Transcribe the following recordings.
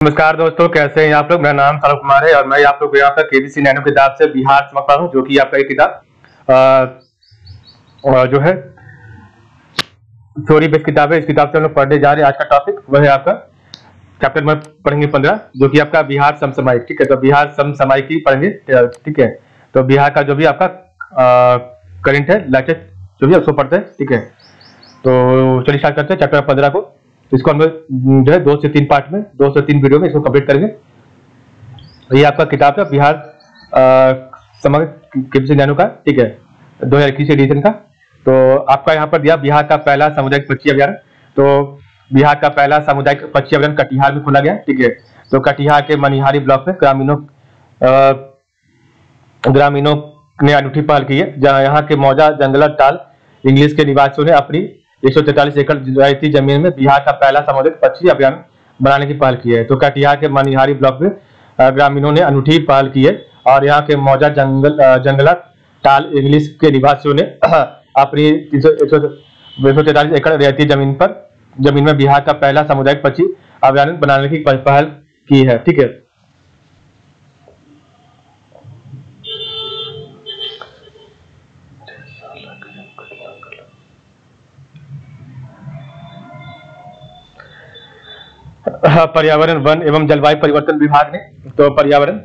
नमस्कार दोस्तों, कैसे हैं आप लोग। मेरा नाम सौरभ कुमार है और मैं आप लोग को यहाँ पर केबीसी नैनो किताब से बिहार समझ पा रहा हूँ, जो कि आपका एक किताब जो है थ्योरी बेस्ड किताब है। इस किताब से हम लोग पढ़ने जा रहे हैं। आज का टॉपिक वह है आपका चैप्टर में पढ़ेंगे 15, जो कि आपका बिहार समसामयिक। ठीक है, तो बिहार समसामयिकी पढ़ेंगे। ठीक है, तो बिहार का जो भी आपका करंट है, लेटेस्ट जो भी है उसको पढ़ते हैं। ठीक है, तो चलिए स्टार्ट करते हैं चैप्टर 15 को। इसको हम जो है 2 से 3 पार्ट में, 2 से 3 वीडियो में इसको कंप्लीट करेंगे। ये आपका किताब है बिहार समग्र केबीसी नैनो का। ठीक है, 2021 एडिशन का। तो आपका यहाँ पर दिया बिहार का पहला सामुदायिक पक्षी अभ्यारण्य। तो बिहार का पहला सामुदायिक पक्षी अभ्यारण्य कटिहार में खोला गया। ठीक है, तो कटिहार के मनिहारी ब्लॉक में ग्रामीणों ने अनूठी पहल की है, जहाँ यहाँ के मौजा जंगला टाल इंग्लिश के निवासियों ने अपनी 143 एकड़ रैयती जमीन में बिहार का पहला सामुदायिक पक्षी अभ्यारण्य बनाने की पहल की है। तो कटिहार के मनिहारी ब्लॉक में ग्रामीणों ने अनूठी पहल की है और यहाँ के मौजा जंगला टाल इंग्लिश के निवासियों ने अपनी 143 एकड़ रैयती जमीन में बिहार का पहला सामुदायिक पक्षी अभ्यारण्य बनाने की पहल की है। ठीक है, पर्यावरण वन एवं जलवायु परिवर्तन विभाग ने, तो पर्यावरण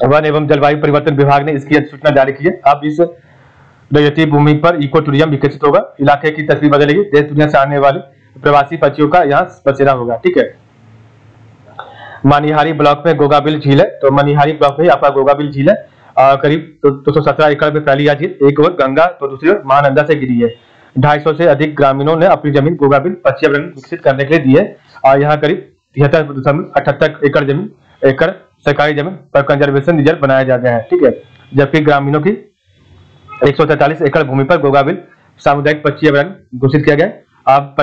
वन एवं जलवायु परिवर्तन विभाग ने इसकी अधिसूचना जारी की है। अब इस रैयती भूमि पर इको टूरिज्म विकसित होगा। इलाके की तस्वीर बदलेगी। देश दुनिया से आने वाले प्रवासी पक्षियों का यहाँ बसेरा होगा। ठीक है, मनिहारी ब्लॉक में गोगाबिल झील है। तो मनिहारी ब्लॉक में आपका गोगाबिल झील है, करीब 217 एकड़ में फैली यह झील एक ओर गंगा तो दूसरी ओर महानंदा से गिरी है। 250 से अधिक ग्रामीणों ने अपनी जमीन गोगाबिल पक्षी अभ्यारण्य विकसित करने के लिए दी है और यहाँ करीब 73.78 एकड़ सरकारी जमीन पर कंजर्वेशन रिजर्व बनाया जा गया है। ठीक है, जबकि ग्रामीणों की 143 एकड़ भूमि पर गोगाबिल सामुदायिक पक्षी अभ्यारण्य घोषित किया गया। अब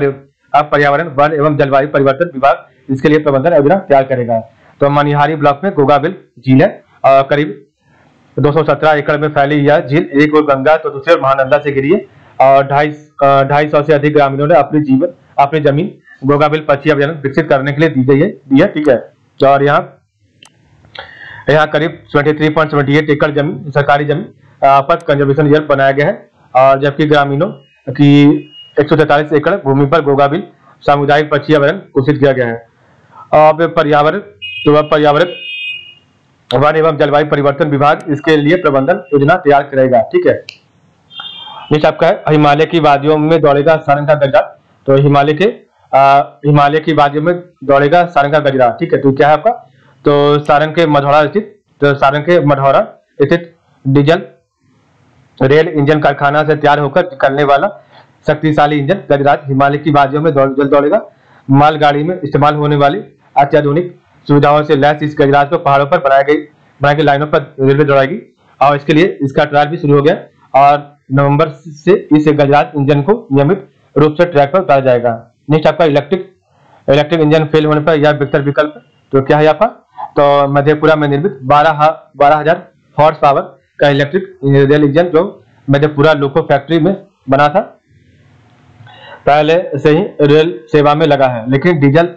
पर्यावरण वन एवं जलवायु परिवर्तन विभाग इसके लिए प्रबंधन योजना तैयार करेगा। तो मनिहारी ब्लॉक में गोगाबिल झील है और करीब 217 एकड़ में फैली यह झील एक ओर गंगा तो दूसरी ओर महानंदा से घिरी है और 250 से अधिक ग्रामीणों ने अपनी जमीन गोगाबिल पक्षी अभ्यारण्य विकसित करने के लिए दी है। ठीक है, और यहाँ करीब 23.78 एकड़ जमीन सरकारी जमीन पर कंजर्वेशन रिजर्व बनाया गया है और जबकि ग्रामीणों की 143 एकड़ भूमि पर गोगाबिल सामुदायिक पक्षी अभ्यारण्य घोषित किया गया है। अब पर्यावरण वन एवं जलवायु परिवर्तन विभाग इसके लिए प्रबंधन योजना तैयार करेगा। ठीक है, नीचे आपका है हिमालय की वादियों में दौड़ेगा सारंग का गजरा। तो हिमालय की वादियों में दौड़ेगा सारंग का गजरा। ठीक है, तो क्या है आपका, तो सारंग के मढ़ौरा स्थित डीजल रेल इंजन कारखाना से तैयार होकर निकलने वाला शक्तिशाली इंजन गजराज हिमालय की वादियों में जल दौड़ेगा। मालगाड़ी में इस्तेमाल होने वाली अत्याधुनिक सुविधाओं से लैस इस गजराज को पहाड़ों पर बनाई गई लाइनों पर रेलवे दौड़ाएगी और इसके लिए इसका ट्रायल भी शुरू हो गया और नवंबर से इस गजराज इंजन को नियमित रूप से ट्रैक पर उतारा जाएगा। नेक्स्ट आपका इलेक्ट्रिक इंजन फेल होने पर यह बेहतर विकल्प, तो क्या है आपका, तो मधेपुरा में निर्मित 12,000 हॉर्स पावर का इलेक्ट्रिक रेल इंजन जो मधेपुरा लोको फैक्ट्री में बना था पहले से ही रेल सेवा में लगा है, लेकिन डीजल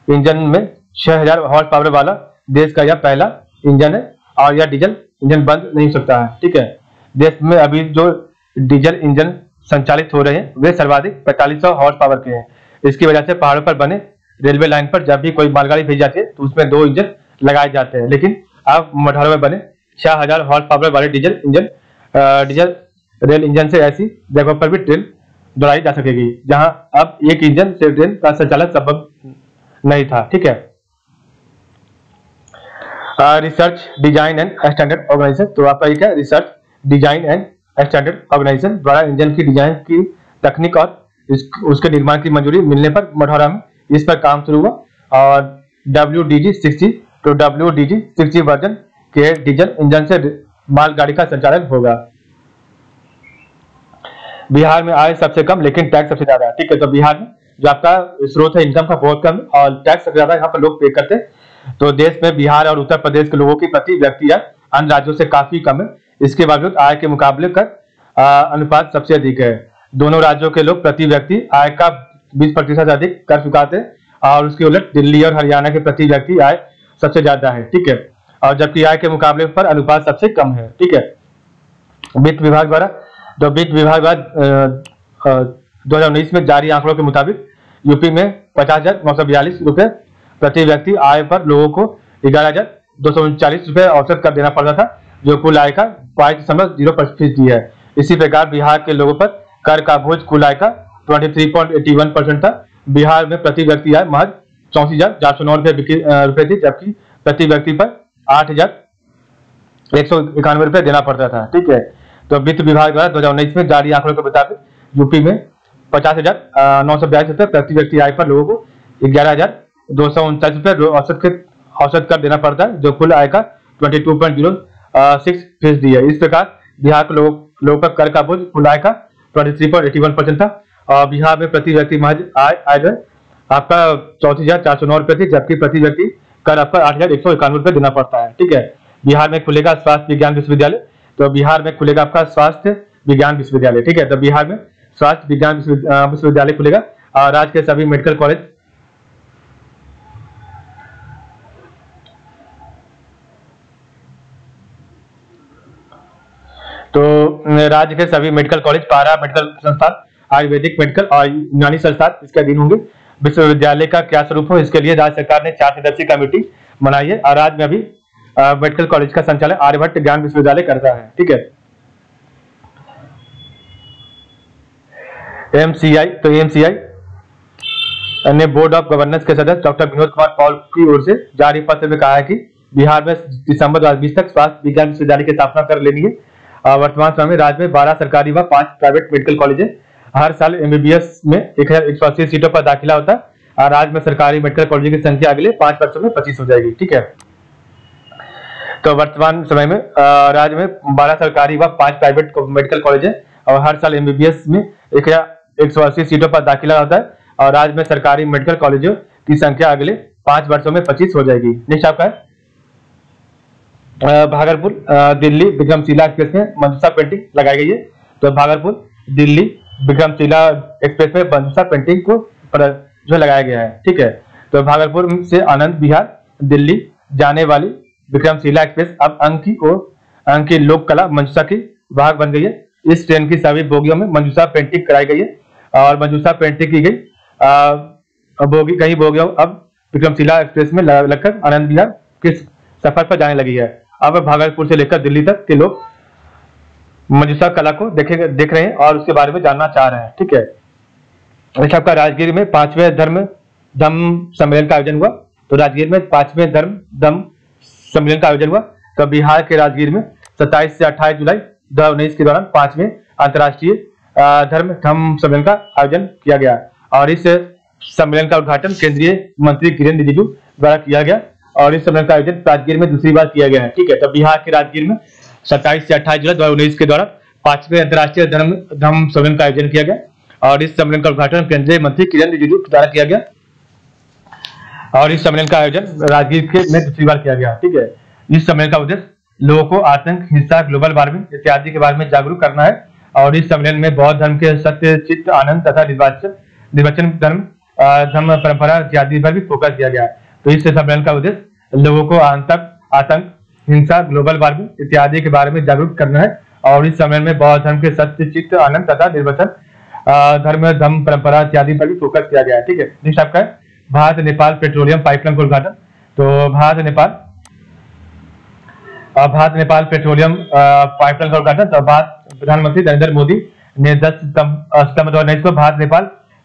इंजन में 6,000 हॉर्स पावर वाला देश का यह पहला इंजन है और यह डीजल इंजन बंद नहीं हो सकता है। ठीक है, देश में अभी जो डीजल इंजन संचालित हो रहे हैं वे सर्वाधिक 4500 हॉर्स पावर के हैं। इसकी वजह से पहाड़ों पर बने रेलवे लाइन पर जब भी कोई मालगाड़ी भेजी जाती है तो उसमें 2 इंजन लगाए जाते हैं, लेकिन अब मढ़ौरा में बने 6,000 हॉर्स पावर वाले डीजल रेल इंजन से ऐसी जगहों पर भी ट्रेन दौड़ाई जा सकेगी जहां अब एक इंजन से ट्रेन का संचालन संभव नहीं था। ठीक है, research design and standard organisation, तो आपका ये क्या, research design and standard organisation द्वारा इंजन की डिजाइन की तकनीक और उसके निर्माण की मंजूरी मिलने पर मढ़ौरा में इस पर काम शुरू हुआ और WDG-60 तो WDG-60 वर्जन के डीजल इंजन से मालगाड़ी का संचालन होगा। बिहार में आय सबसे कम लेकिन टैक्स सबसे ज्यादा है। ठीक है, तो बिहार में जो आपका स्रोत है इनकम का बहुत कम है और टैक्स सबसे ज्यादा यहाँ पर लोग पे करते हैं। तो देश में बिहार और उत्तर प्रदेश के लोगों की प्रति व्यक्ति आय अन्य राज्यों से काफी कम है। इसके बावजूद आय के मुकाबले कर अनुपात सबसे अधिक है। दोनों राज्यों के लोग प्रति व्यक्ति आय का 20% से अधिक कर चुकाते हैं और उसके उलट दिल्ली और हरियाणा के प्रति व्यक्ति आय सबसे ज्यादा है, ठीक है। और जबकि आय के मुकाबले पर अनुपात सबसे कम है, ठीक है। वित्त विभाग द्वारा 2019 में जारी आंकड़ों के मुताबिक यूपी में 50,942 रुपए प्रति व्यक्ति आय पर लोगों को 11,239 रुपए औसत कर देना पड़ता था, जो कुल आय का 22.0% है। इसी प्रकार बिहार के लोगों पर कर का बोझ कुल आय का 23.81% था। बिहार में प्रति व्यक्ति आय महज 34,409 रुपए थी, जबकि प्रति व्यक्ति पर 8,191 रुपए देना पड़ता था, ठीक है। तो वित्त विभाग द्वारा 2019 में जारी आंकड़ों के मुताबिक यूपी में 50,942 रुपए प्रति व्यक्ति आय पर लोगों को 11,239 रुपए औसत कर देना पड़ता है, जो कुल आय का 22.06% है। इस प्रकार बिहार के लोगों पर कर का बोझ कुल आय का 23.81% था। और बिहार में प्रति व्यक्ति महज आय जो आपका 34,409 रुपए थी, जबकि प्रति व्यक्ति कर आपका 8,191 रुपए देना पड़ता है, ठीक है। बिहार में खुलेगा स्वास्थ्य विज्ञान विश्वविद्यालय, तो बिहार में खुलेगा आपका स्वास्थ्य विज्ञान विश्वविद्यालय, ठीक है। तो बिहार में स्वास्थ्य विज्ञान विश्वविद्यालय खुलेगा और राज्य के सभी मेडिकल कॉलेज राज्य के सभी मेडिकल कॉलेज, पारा मेडिकल संस्थान, आयुर्वेदिक मेडिकल और यूनानी संस्थान इसके अधीन होंगे। विश्वविद्यालय का क्या स्वरूप हो, इसके लिए राज्य सरकार ने 4 सदस्यीय कमेटी बनाई है और राज्य में अभी मेडिकल कॉलेज का संचालन आर्यभट्ट ज्ञान विश्वविद्यालय करता है, ठीक है। एमसीआई, तो एमसीआई ने बोर्ड ऑफ गवर्नेंस के सदस्य डॉक्टर विनोद कुमार पॉल की ओर से जारी पत्र में कहा है कि बिहार में दिसंबर 2020 तक स्वास्थ्य विज्ञान विश्वविद्यालय की स्थापना कर लेनी है। वर्तमान समय में राज्य में 12 सरकारी व 5 प्राइवेट मेडिकल कॉलेज है। हर साल एमबीबीएस में 1180 सीटों पर दाखिला होता है और राज्य में सरकारी मेडिकल कॉलेज की संख्या अगले 5 वर्षों में 25 हो जाएगी, ठीक है। तो वर्तमान समय में राज्य में 12 सरकारी व 5 प्राइवेट मेडिकल कॉलेज है और हर साल एमबीबीएस में 1180 सीटों पर दाखिला होता है और राज्य में सरकारी मेडिकल कॉलेजों की संख्या अगले 5 वर्षों में 25 हो जाएगी। नेक्स्ट आपका है भागलपुर दिल्ली विक्रमशिला एक्सप्रेस में मंजूषा पेंटिंग लगाई गई है। तो भागलपुर दिल्ली विक्रमशिला एक्सप्रेस में मंजूषा पेंटिंग को जो लगाया गया है, ठीक है। तो भागलपुर से आनंद विहार दिल्ली जाने वाली विक्रमशिला एक्सप्रेस अब अंक की लोक कला मंजूषा की भाग बन गई है। इस ट्रेन की सभी बोगियों में मंजूषा पेंटिंग कराई गई है और मंजूषा पेंटिंग की गई कई बोगियों अब विक्रमशिला एक्सप्रेस में लगकर आनंद विहार के सफर पर जाने लगी है। अब भागलपुर से लेकर दिल्ली तक के लोग मंजूषा कला को देख रहे हैं और उसके बारे में जानना चाह रहे हैं, ठीक है। वैसे आपका राजगीर में 5वें धर्म सम्मेलन का आयोजन हुआ। तो राजगीर में 5वें धर्म सम्मेलन का आयोजन हुआ। तो बिहार के राजगीर में 27 से 28 जुलाई 2019 के दौरान 5वें अंतर्राष्ट्रीय धर्म सम्मेलन का आयोजन किया गया और इस सम्मेलन का उद्घाटन केंद्रीय मंत्री किरेन रिजिजू द्वारा किया गया और इस सम्मेलन का आयोजन राजगीर में दूसरी बार किया गया है, ठीक है। तो बिहार के राजगीर में 27 से 28 जुलाई 2019 के दौरान 5वें अंतर्राष्ट्रीय धर्म सम्मेलन का आयोजन किया गया और इस सम्मेलन का उद्घाटन केंद्रीय मंत्री किरेन रिजिजू द्वारा किया गया और इस सम्मेलन का आयोजन राजगीर में दूसरी बार किया गया, ठीक है। इस सम्मेलन का उद्देश्य लोगों को आतंक, हिंसा, ग्लोबल वार्मिंग इत्यादि के बारे में जागरूक करना है और इस सम्मेलन में बौद्ध धर्म के सत्य, चित्त, आनंद तथा निर्वचन धर्म परंपरा इत्यादि पर भी फोकस किया गया है। तो इस सम्मेलन का उद्देश्य लोगों को आतंक, हिंसा, ग्लोबल वार्मिंग इत्यादि के बारे में जागरूक करना है और इस सम्मेलन में बौद्ध धर्म के सत्य, चित्त, आनंद तथा निर्वचन धर्म परंपरा इत्यादि पर भी फोकस किया गया है, ठीक है। नेक्स्ट आपका है भारत नेपाल पेट्रोलियम पाइपलाइन का उद्घाटन। तो भारत नेपाल पेट्रोलियम पाइपलाइन का उद्घाटन। तो प्रधानमंत्री नरेंद्र मोदी ने 10 सितंबर 2019 को भारत नेपाल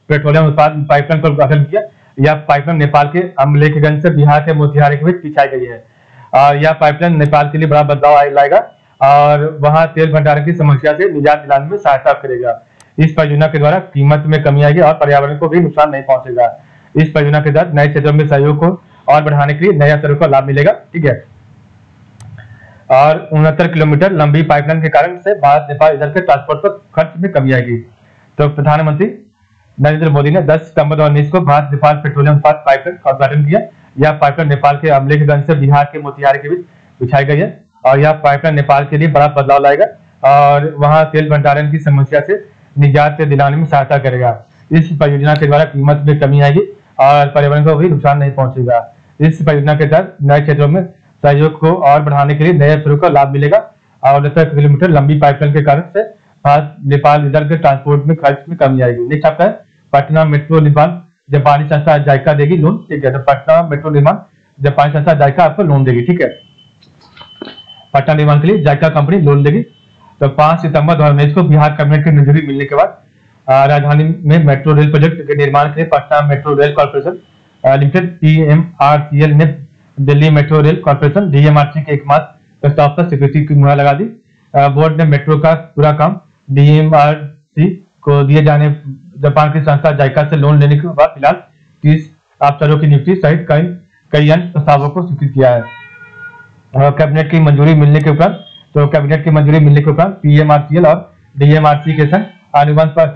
पेट्रोलियम उत्पादन पाइपलाइन का उद्घाटन किया। यह पाइपलाइन नेपाल के अमलेखगंज से बिहार के मोतिहारी के बीच बिछाई गई है और यह पाइपलाइन नेपाल के लिए बड़ा बदलाव लाएगा और वहां तेल भंडारण की समस्या से निजात दिलाने में सहायता करेगा। इस परियोजना के द्वारा कीमत में कमी आएगी और पर्यावरण को भी नुकसान नहीं पहुंचेगा। इस परियोजना के तहत नए क्षेत्रों में सहयोग को और बढ़ाने के लिए नए अवसरों का लाभ मिलेगा, ठीक है। और 69 किलोमीटर लंबी पाइपलाइन के कारण से भारत नेपाल इधर के ट्रांसपोर्ट पर खर्च में कमी आएगी। तो प्रधानमंत्री नरेंद्र मोदी ने 10 सितंबर 2019 को भारत नेपाल पेट्रोलियम पाइपलाइन का उद्घाटन किया। यह पाइपलाइन नेपाल के अमलेखगंज से बिहार के मोतिहारी के बीच बिछाई गई है और यह पाइपलाइन नेपाल के लिए बड़ा बदलाव लाएगा और वहां तेल भंडारण की समस्या से निजात दिलाने में सहायता करेगा। इस परियोजना के द्वारा कीमत में कमी आएगी और पर्यावरण को भी नुकसान नहीं पहुंचेगा। इस परियोजना के तहत नए क्षेत्रों में सहयोग को और बढ़ाने के लिए नए अवसरों का लाभ मिलेगा और 10 किलोमीटर लंबी पाइपलाइन के कारण से भारत नेपाल इधर के ट्रांसपोर्ट में खर्च में कमी आएगी। नेक्स्ट आपका है पटना मेट्रो निर्माण जापानी संस्था जायका देगी लोन। ठीक है, तो पटना मेट्रो निर्माण जापानी संस्था जायका आपको लोन देगी। ठीक है, पटना निर्माण के लिए जायका कंपनी लोन देगी। तो 5 सितंबर 2019 को बिहार कैबिनेट की मंजूरी मिलने के बाद राजधानी में मेट्रो रेल प्रोजेक्ट के निर्माण के लिए Patna metro rail corporation limited PMRCL ने Delhi metro rail corporation DMRC के एकमात्र प्रस्ताव पर स्वीकृति की मुहर लगा दी। बोर्ड ने मेट्रो का पूरा काम DMRC को दिए जाने जापान की संस्था जायका से लोन लेने के बाद फिलहाल 30 अफसरों की नियुक्ति सहित कई अन्य प्रस्तावों को स्वीकृत किया है। कैबिनेट की मंजूरी मिलने के उपरांत PMRCL और DMRC के संग अनुबंध पर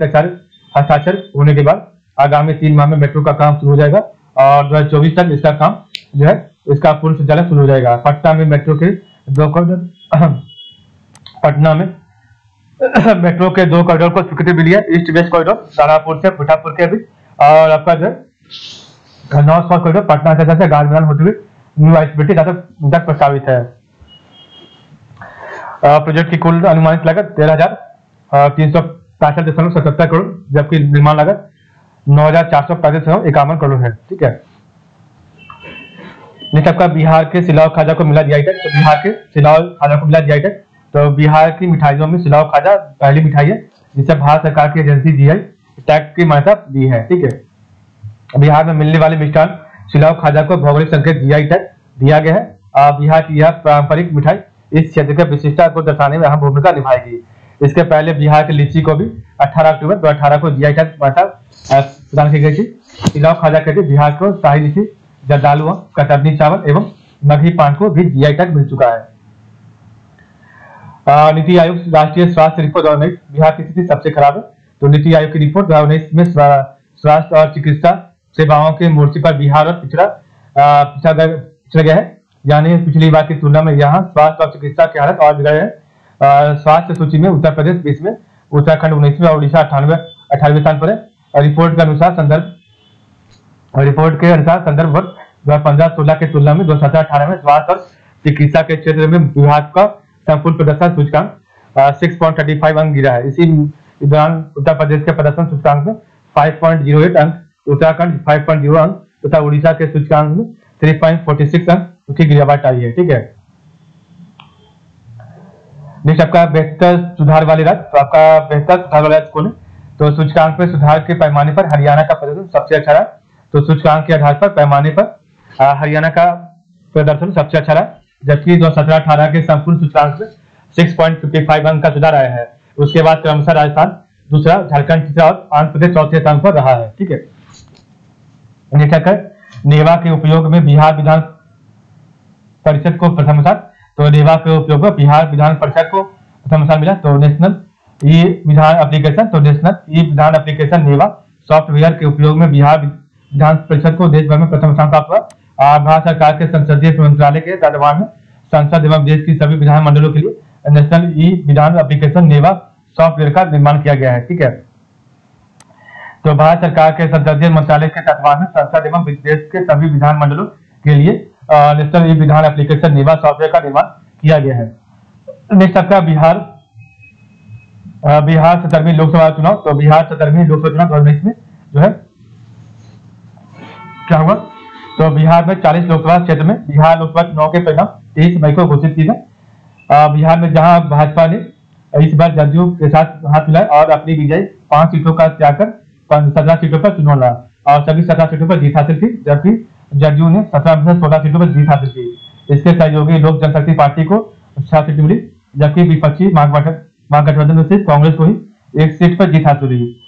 हस्ताक्षर होने के बाद आगामी 3 माह में मेट्रो का काम शुरू हो जाएगा और 2024 तक इसका काम जो है इसका पूर्ण संचालन शुरू हो जाएगा। पटना में मेट्रो के 2 कॉरिडोर को स्वीकृति मिली है। ईस्ट वेस्ट कॉरिडोर दानापुर से मीठापुर के बीच और आपका जो है नॉर्थ साउथ कॉरिडोर पटना से गांधीधाम होते हुए न्यू आईसीपीटी तक प्रस्तावित है। प्रोजेक्ट की कुल अनुमानित लागत 13,365.77 करोड़ जबकि निर्माण लागत 9,435.51 करोड़ है। ठीक है, नेक्स्ट आपका बिहार के सिलाव खाजा को मिला जीआई टैग। तो बिहार के सिलाव खाजा को मिला जीआई टैग। तो बिहार की मिठाइयों में सिलाव खाजा पहली मिठाई है जिसे भारत सरकार की एजेंसी जीआई टैग की मान्यता दी है। ठीक है, बिहार में मिलने वाले मिष्ठान सिलाव खाजा को भौगोलिक संकेत जीआई टैग दिया गया है। बिहार की यह पारंपरिक मिठाई इस क्षेत्र की विशिष्टता को दर्शाने में अहम भूमिका निभाएगी। इसके पहले बिहार की लीची को भी 18 अक्टूबर 2018 को जीआई टैग मान्यता प्रदान की गई थी। सिलाव खाजा के लिए बिहार को शाही लीची, जर्दालू, कतरनी चावल एवं मगही पान को भी जीआई टैग मिल चुका है। नीति आयोग राष्ट्रीय स्वास्थ्य रिपोर्ट 2019 बिहार की स्थिति सबसे खराब है। तो नीति आयोग की रिपोर्ट 2019 में स्वास्थ्य और चिकित्सा सेवाओं के मोर्चे पर बिहार और पिछड़ा गया है, यानी पिछली बार की तुलना में यहाँ स्वास्थ्य और चिकित्सा की हालत और बिगड़े है। स्वास्थ्य सूची में उत्तर प्रदेश 20वें, उत्तराखंड 19वें और उड़ीसा 18वें स्थान पर है। रिपोर्ट के अनुसार संदर्भ वर्ष 2015-16 की तुलना में 2017-18 में स्वास्थ्य और चिकित्सा के क्षेत्र में विभाग का संपूर्ण प्रदर्शन सूचकांक 6.35 अंक गिरा है। इसी दौरान उत्तर प्रदेश के प्रदर्शन सूचकांक में 5.08 अंक, उत्तराखंड 5.0 अंक तथा उड़ीसा के सूचकांक में 3.46 अंक की गिरावट आई है। ठीक है, नेक्स्ट आपका बेहतर सुधार वाले राज्य। तो आपका बेहतर सुधार वाले राज्य कौन है? तो सूचकांक में सुधार के पैमाने पर हरियाणा का प्रदर्शन सबसे अच्छा रहा। तो सूचकांक के आधार पर पैमाने पर हरियाणा का प्रदर्शन सबसे अच्छा रहा, जबकि 2017-18 के संपूर्ण सूचकांक में 6.55 अंक का सुधार आया है। उसके बाद क्रमशः राजस्थान दूसरा, झारखंड तीसरा और आंध्र प्रदेश चौथे स्थान पर रहा है। ठीक है, नेवा के उपयोग में बिहार विधान परिषद को प्रथम स्थान। तो नेवा के उपयोग में बिहार विधान परिषद को प्रथम स्थान मिला। तो नेशनल ई विधान एप्लीकेशन नेवा सॉफ्टवेयर के उपयोग में बिहार विधान परिषद को देश भर में प्रथम स्थान प्राप्त हुआ। भारत सरकार के संसदीय मंत्रालय के तत्वावधान में संसद एवं देश की सभी विधान मंडलों के लिए नेशनल ई विधान एप्लीकेशन नेवा सॉफ्टवेयर का निर्माण किया गया है। ठीक है, तो भारत सरकार के संसदीय मंत्रालय के तत्वावधान में संसद एवं देश के सभी विधान मंडलों के लिए नेशनल ई विधान एप्लीकेशन नेवा सॉफ्टवेयर का निर्माण किया गया है। नेक्स्ट आपका बिहार 17वीं लोकसभा चुनाव। तो बिहार 17वीं लोकसभा चुनाव 2019 में जो है क्या हुआ? तो बिहार में 40 लोकसभा क्षेत्र में बिहार लोकसभा चुनाव के परिणाम 23 मई को घोषित किए गए। बिहार में जहां भाजपा ने इस बार जदयू के साथ हाथ मिलाए और अपनी विजय 5 सीटों का त्याग कर 17 सीटों पर चुनाव लड़ा और सभी 17 सीटों पर जीत हासिल की, जबकि जदयू ने 17 में से 16 सीटों पर जीत हासिल की। इसके सहयोगी लोक जनशक्ति पार्टी को 6 सीटें मिली, जबकि विपक्षी महागठबंधन में से कांग्रेस को ही 1 सीट पर जीत हासिल हुई।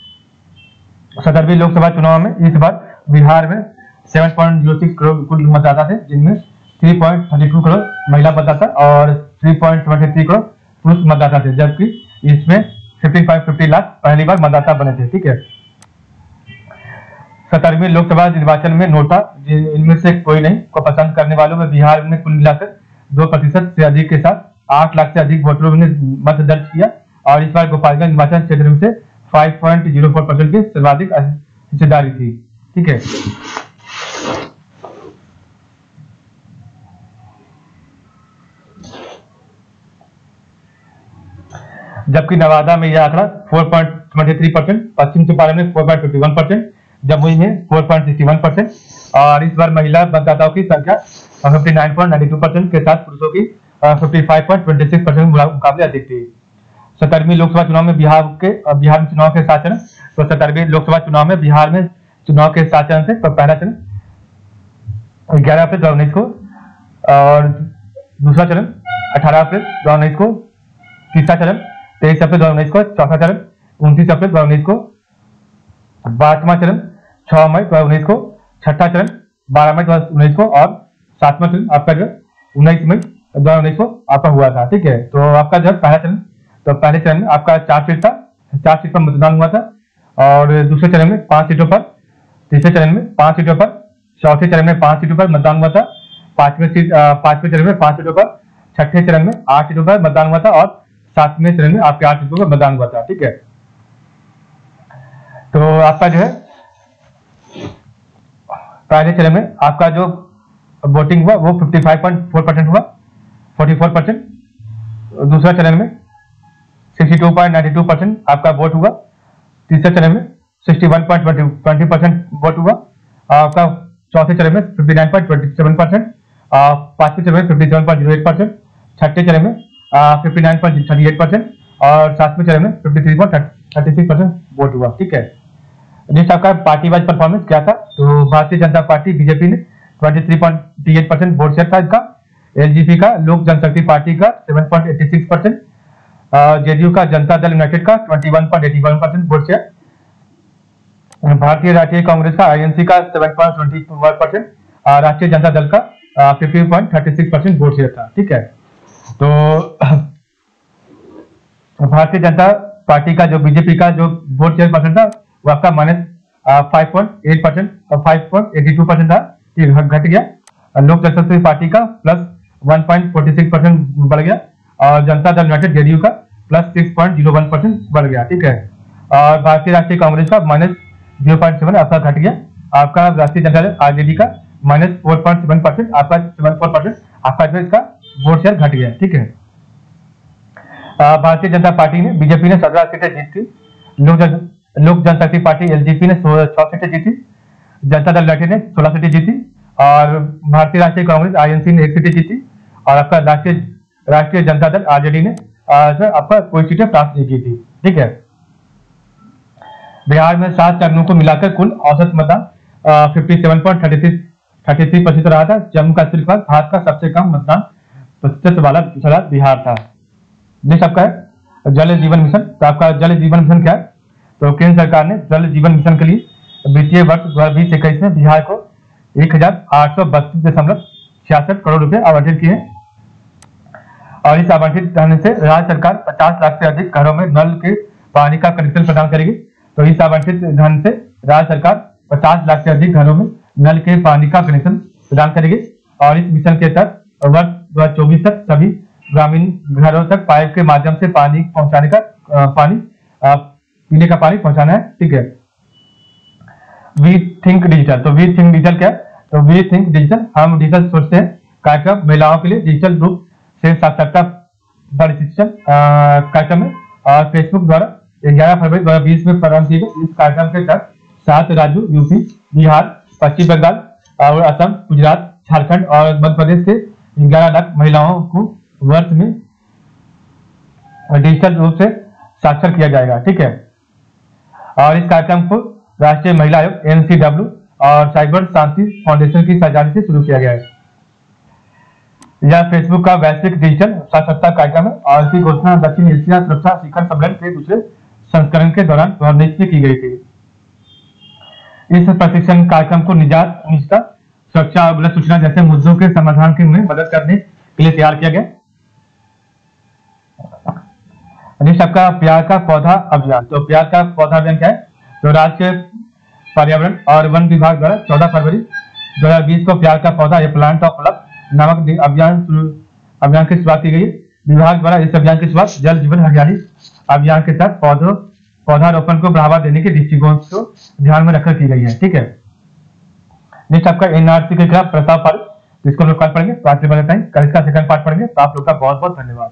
17वीं लोकसभा चुनाव में इस बार बिहार में 7.06 करोड़ कुल मतदाता थे, जिनमें 3.32 करोड़ महिला मतदाता और 3.23 करोड़ पुरुष मतदाता थे, जबकि इसमें 15.50 लाख पहली बार मतदाता बने थे। ठीक है, 17वीं लोकसभा निर्वाचन में नोटा इनमें से कोई नहीं को पसंद करने वालों में बिहार में कुल मिलाकर 2% से अधिक के साथ 8 लाख से अधिक वोटरों ने मत दर्ज किया और इस बार गोपालगंज निर्वाचन क्षेत्र में से 5.04% की सर्वाधिक हिस्सेदारी थी। ठीक है। जबकि नवादा में यह आंकड़ा 4.23%, पश्चिम चंपारण में 4.51%, जमुई में 4.61%। और इस बार महिला मतदाताओं की संख्या 59.92% के साथ पुरुषों की 55.26% मुकाबले अधिक थी। 17वीं लोकसभा चुनाव में बिहार में चुनाव के 7 चरण। तो 17वीं लोकसभा चुनाव में बिहार में चुनाव के 7 चरण थे। तो पहला चरण 11 अप्रैल 2019 को, और दूसरा चरण 18 अप्रैल 2019 को, तीसरा चरण 23 अप्रैल 2019 को, चौथा चरण 29 अप्रैल 2019 को, 5वां चरण 6 मई 2019 को, छठा चरण 12 मई 2019 को, और 7वां चरण आपका जो 19 मई 2019 को आपका हुआ था। ठीक है, तो आपका जो पहला चरण, तो पहले चरण में आपका 4 सीट था, 4 सीट पर मतदान हुआ था, और दूसरे चरण में 5 सीटों पर, तीसरे चरण में 5 सीटों पर, चौथे चरण में 5 सीटों पर मतदान हुआ था, पांचवें चरण में 5 सीटों पर, छठे चरण में 8 सीटों पर मतदान हुआ था, और 7वें चरण में आपके 8 सीटों पर मतदान हुआ था। ठीक है, तो आपका जो है पहले चरण में आपका जो वोटिंग हुआ वो 55.4% हुआ, 44%। दूसरा चरण में 62.92% आपका वोट हुआ, तीसरे चरण में 61.20% वोट हुआ, आपका चौथे चरण में 59.27%, पांचवें चरण में 57.08%, छठे चरण में 59.38%, और सातवें चरण में 53.36% वोट हुआ। ठीक है, जिस आपका पार्टी वाइज परफॉर्मेंस क्या था, तो भारतीय जनता पार्टी बीजेपी ने 23.38% वोट शेयर था इसका, एलजेपी का लोक जनशक्ति पार्टी का 7.86%, जेडीयू का जनता दल यूनाइटेड का 21.81% वोट शेयर, भारतीय राष्ट्रीय कांग्रेस का आईएनसी का 7.21%, राष्ट्रीय जनता दल का 50.36% वोट शेयर था। ठीक है, तो भारतीय जनता पार्टी का जो बीजेपी का जो वोट शेयर परसेंट था वो आपका -5.8% और 5.82% था, ये घट गया। लोक जनशक्ति पार्टी का +1.46% बढ़ गया, और जनता दल यूनाइटेड जेडीयू का +6.01% बढ़ गया। ठीक है, और भारतीय राष्ट्रीय कांग्रेस का -0.7 आपका घट गया, आपका राष्ट्रीय जनता दल आरजेडी का -4.7%, आपका 74% आपका जो इसका वोट शेयर घट गया। ठीक है, भारतीय जनता पार्टी ने बीजेपी ने 17 सीटें जीती, लोक जनशक्ति पार्टी एलजेपी ने 6 सीटें जीती, जनता दल यूनाइटेड ने 16 सीटें जीती, और भारतीय राष्ट्रीय कांग्रेस आईएनसी ने 1 सीटें जीती, और आपका राष्ट्रीय जनता दल आरजेडी ने आपका कोई सीटें प्राप्त नहीं की थी। ठीक है, बिहार में 7 चरणों को मिलाकर कुल औसत मतदान 57.33% रहा था। जम्मू कश्मीर के बाद भारत का सबसे कम मतदान प्रतिशत वाला बिहार था। नेक्स्ट आपका है जल जीवन मिशन। तो आपका जल जीवन मिशन क्या है, तो केंद्र सरकार ने जल जीवन मिशन के लिए वित्तीय वर्ष 2020-21 में बिहार को 1832.66 करोड़ रुपए आवंटित किए, और इस आवंटित धन से राज्य सरकार 50 लाख से अधिक घरों में नल के पानी का कनेक्शन प्रदान करेगी। तो इस आवंटित धन से राज्य सरकार 50 लाख से अधिक घरों में नल के पानी का कनेक्शन प्रदान करेगी, और इस मिशन के तहत वर्ष 2024 तक सभी ग्रामीण घरों तक पाइप के माध्यम से पानी पहुंचाने का पीने का पानी पहुंचाना है। ठीक है, वी थिंक डिजिटल। तो वी थिंक डिजिटल क्या है, तो वी थिंक डिजिटल हम डिजिटल सोचते हैं कार्यक्रम महिलाओं के लिए डिजिटल रूप से साक्षरता प्रशिक्षण कार्यक्रम है, और फेसबुक द्वारा 11 फरवरी 2020 में प्रारंभ किए गए। इस कार्यक्रम के तहत 7 राज्यों यूपी, बिहार, पश्चिम बंगाल और असम, गुजरात, झारखंड और मध्य प्रदेश के 11 लाख महिलाओं को वर्ष में डिजिटल रूप से साक्षर किया जाएगा। ठीक है, और इस कार्यक्रम को राष्ट्रीय महिला आयोग NCW और साइबर शांति फाउंडेशन की साझेदारी से शुरू किया गया है। यह फेसबुक का वैश्विक डिजिटल साक्षरता कार्यक्रम है, और इसकी घोषणा दक्षिण एशिया सुरक्षा शिखर सम्मेलन के दूसरे संस्करण के दौरान 2019 में की गई थी। इस प्रशिक्षण कार्यक्रम को निजता, सुरक्षा और गलत सूचना जैसे मुद्दों के समाधान में मदद करने के लिए तैयार किया गया। सबका प्यार का पौधा अभियान। तो प्यार का पौधा अभियान क्या है, तो राज्य पर्यावरण और वन विभाग द्वारा 14 फरवरी 2020 को प्यार का पौधा ए प्लांट ऑफ लव नामक अभियान की शुरुआत की गई। विभाग द्वारा इस अभियान की शुरुआत जल जीवन हरियाली अभियान के तहत पौधारोपण को बढ़ावा देने के दृष्टिकोण को ध्यान में रखकर की गई है। ठीक है, नेक्स्ट आपका एनआरसी के खिलाफ प्रस्ताव पारित, इसको लोग कल पढ़ेंगे, तो आज के बाद कल इसका सेकंड पार्ट पढ़ेंगे। तो आप लोग का बहुत बहुत धन्यवाद।